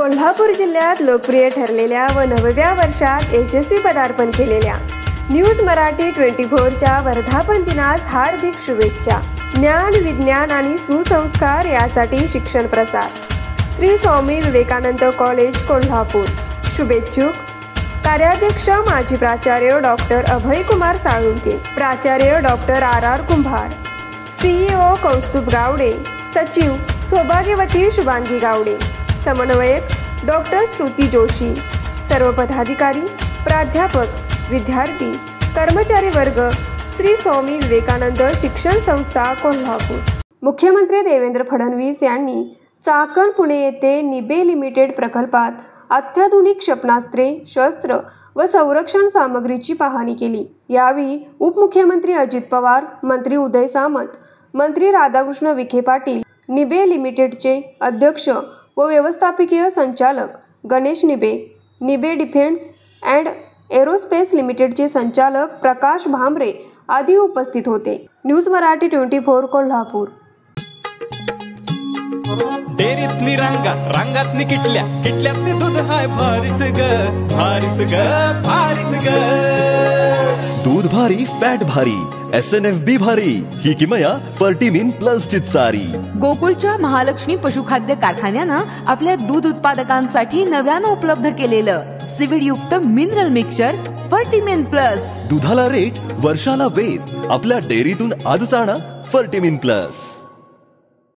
कोल्हापूर जिल्ह्यात लोकप्रिय ठरलेल्या व 9व्या वर्षात यशस्वी पदार्पण केलेल्या न्यूज मराठी 24च्या वर्धापन दिनास हार्दिक शुभेच्छा। ज्ञान, विज्ञान आणि सुसंस्कार यासाठी शिक्षण प्रसार, श्री स्वामी विवेकानंद कॉलेज कोल्हापूर। शुभेच्छुक कार्याध्यक्ष माजी प्राचार्य डॉक्टर अभय कुमार साळुंके, प्राचार्य डॉक्टर RR कुंभार, CEO कौस्तुभ गावडे, सचिव सौभाग्यवती शुभांगी गावडे, समन्वयक डॉक्टर श्रुती जोशी, सर्व पदाधिकारी, प्राध्यापक, विद्यार्थी, कर्मचारी वर्ग, श्री स्वामी विवेकानंद शिक्षण संस्था कोल्हापूर। मुख्यमंत्री देवेंद्र फडणवीस यांनी चाकण पुणे येथे निबे लिमिटेड प्रकल्पात अत्याधुनिक क्षेपणास्त्रे, शस्त्र व संरक्षण सामग्रीची पाहणी केली। यावेळी उपमुख्यमंत्री अजित पवार, मंत्री उदय सामंत, मंत्री राधाकृष्ण विखे पाटील, निबे लिमिटेडचे अध्यक्ष व व्यवस्थापकीय संचालक गणेश निबे, निबे डिफेन्स अँड एरोस्पेस लिमिटेडचे संचालक प्रकाश भामरे आदी उपस्थित होते। न्यूज मराठी 24 कोल्हापूर। डेरीतनी रांगा, रांगातनी किटल्या, किटल्यातनी दूध हाय भारीच ग, भारीच ग, भारीच ग। दूध भारी, फॅट भारी, SNFB भारी, ही किमया फर्टिमिन प्लस ची चारी। गोकुळच्या महालक्ष्मी पशुखाद्य कारखान्यानं आपल्या दूध उत्पादकांसाठी नव्यानं उपलब्ध केलेलं सीविड युक्त मिनरल मिक्सचर फर्टिमिन प्लस। दुधाला रेट, वर्षाला वेद, आपल्या डेअरीतून आजच आणा फर्टिमिन प्लस।